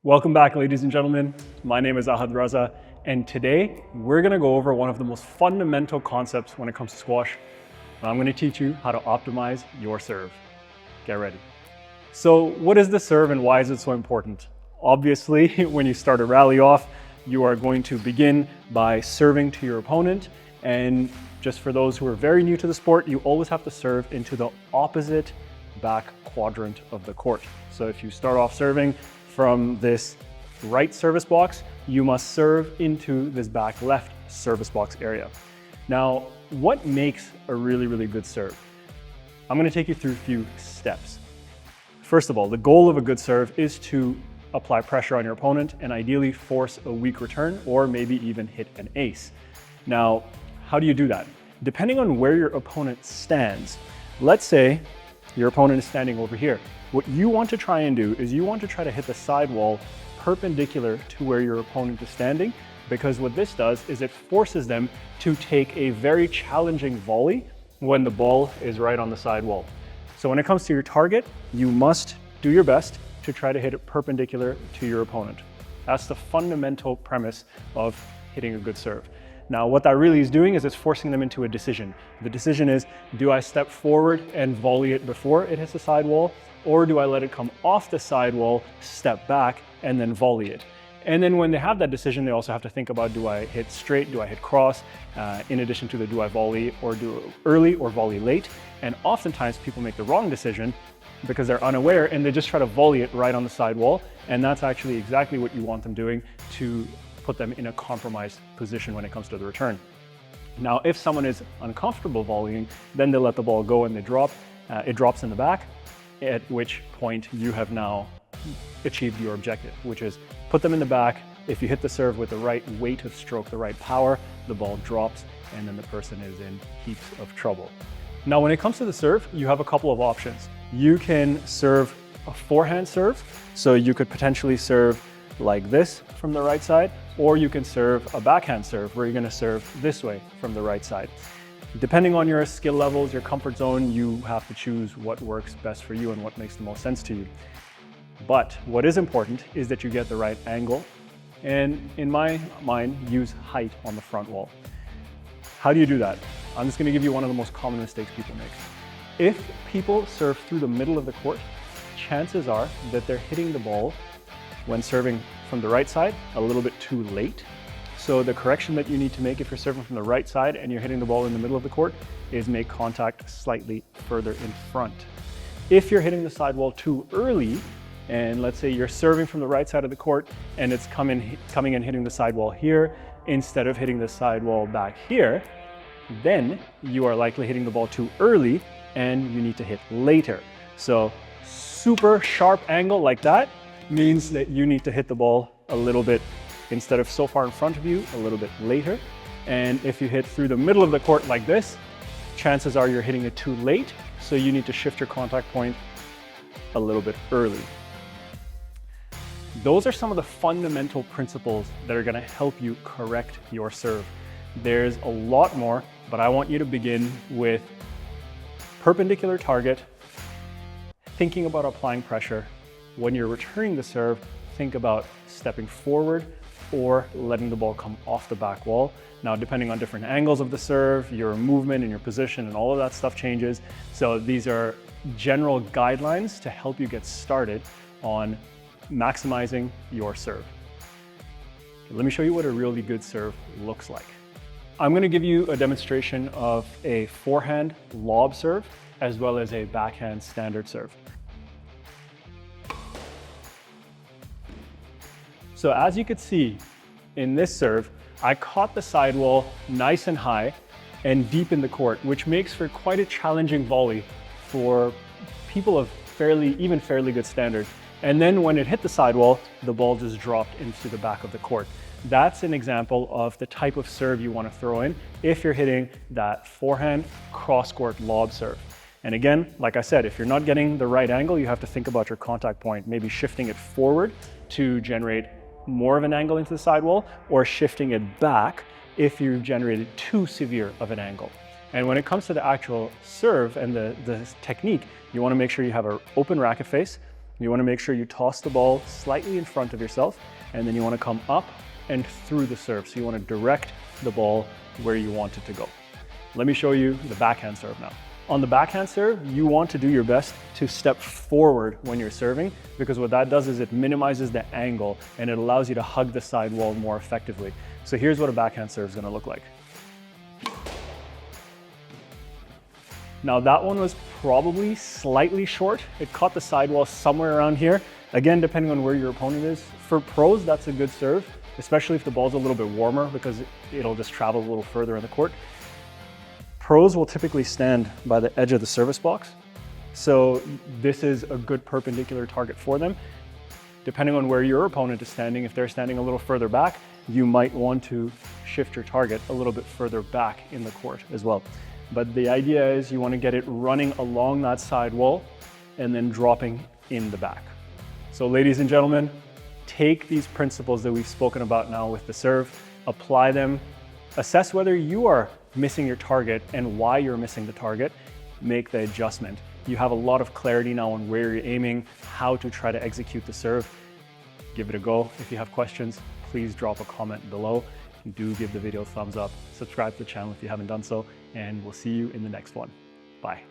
Welcome back, ladies and gentlemen. My name is Raza, and today we're gonna go over one of the most fundamental concepts when it comes to squash. I'm gonna teach you how to optimize your serve. Get ready. So what is the serve and why is it so important? Obviously, when you start a rally off, you are going to begin by serving to your opponent. And just for those who are very new to the sport, you always have to serve into the opposite back quadrant of the court. So if you start off serving from this right service box, you must serve into this back left service box area. Now, what makes a really good serve? I'm gonna take you through a few steps. First of all, the goal of a good serve is to apply pressure on your opponent and ideally force a weak return or maybe even hit an ace. Now, how do you do that? Depending on where your opponent stands, let's say your opponent is standing over here. What you want to try and do is you want to try to hit the sidewall perpendicular to where your opponent is standing, because what this does is it forces them to take a very challenging volley when the ball is right on the sidewall. So when it comes to your target, you must do your best to try to hit it perpendicular to your opponent. That's the fundamental premise of hitting a good serve. Now, what that really is doing is it's forcing them into a decision. The decision is, do I step forward and volley it before it hits the sidewall, or do I let it come off the sidewall, step back, and then volley it? And then when they have that decision, they also have to think about, do I hit straight, do I hit cross, in addition to the do I volley or do early or volley late? And oftentimes people make the wrong decision because they're unaware and they just try to volley it right on the sidewall. And that's actually exactly what you want them doing to put them in a compromised position when it comes to the return. Now, if someone is uncomfortable volleying, then they let the ball go and they drop. It drops in the back, at which point you have now achieved your objective, which is put them in the back. If you hit the serve with the right weight of stroke, the right power, the ball drops and then the person is in heaps of trouble. Now, when it comes to the serve, you have a couple of options. You can serve a forehand serve. So you could potentially serve like this from the right side, or you can serve a backhand serve where you're gonna serve this way from the right side. Depending on your skill levels, your comfort zone, you have to choose what works best for you and what makes the most sense to you. But what is important is that you get the right angle, and in my mind, use height on the front wall. How do you do that? I'm just gonna give you one of the most common mistakes people make. If people serve through the middle of the court, chances are that they're hitting the ball when serving from the right side a little bit too late. So the correction that you need to make if you're serving from the right side and you're hitting the ball in the middle of the court is make contact slightly further in front. If you're hitting the sidewall too early, and let's say you're serving from the right side of the court and it's coming and hitting the sidewall here instead of hitting the sidewall back here, then you are likely hitting the ball too early and you need to hit later. So super sharp angle like that means that you need to hit the ball a little bit, instead of so far in front of you, a little bit later. And if you hit through the middle of the court like this, chances are you're hitting it too late, so you need to shift your contact point a little bit early. Those are some of the fundamental principles that are gonna help you correct your serve. There's a lot more, but I want you to begin with perpendicular target, thinking about applying pressure. When you're returning the serve, think about stepping forward or letting the ball come off the back wall. Now, depending on different angles of the serve, your movement and your position and all of that stuff changes. So these are general guidelines to help you get started on maximizing your serve. Let me show you what a really good serve looks like. I'm gonna give you a demonstration of a forehand lob serve as well as a backhand standard serve. So as you could see in this serve, I caught the sidewall nice and high and deep in the court, which makes for quite a challenging volley for people of fairly good standard. And then when it hit the sidewall, the ball just dropped into the back of the court. That's an example of the type of serve you want to throw in if you're hitting that forehand cross-court lob serve. And again, like I said, if you're not getting the right angle, you have to think about your contact point, maybe shifting it forward to generate more of an angle into the sidewall, or shifting it back if you've generated too severe of an angle. And when it comes to the actual serve and the technique, you want to make sure you have an open racket face You want to make sure you toss the ball slightly in front of yourself, and then you want to come up and through the serve. So you want to direct the ball where you want it to go. Let me show you the backhand serve now. On the backhand serve, you want to do your best to step forward when you're serving, because what that does is it minimizes the angle and it allows you to hug the sidewall more effectively. So here's what a backhand serve is going to look like. Now that one was probably slightly short. It caught the sidewall somewhere around here. Again, depending on where your opponent is. For pros, that's a good serve, especially if the ball's a little bit warmer, because it'll just travel a little further in the court. Pros will typically stand by the edge of the service box. So this is a good perpendicular target for them. Depending on where your opponent is standing, if they're standing a little further back, you might want to shift your target a little bit further back in the court as well. But the idea is you want to get it running along that side wall and then dropping in the back. So ladies and gentlemen, take these principles that we've spoken about now with the serve, apply them, assess whether you are missing your target and why you're missing the target, make the adjustment. You have a lot of clarity now on where you're aiming, how to try to execute the serve. Give it a go. If you have questions, please drop a comment below. Do give the video a thumbs up, subscribe to the channel if you haven't done so, and we'll see you in the next one. Bye.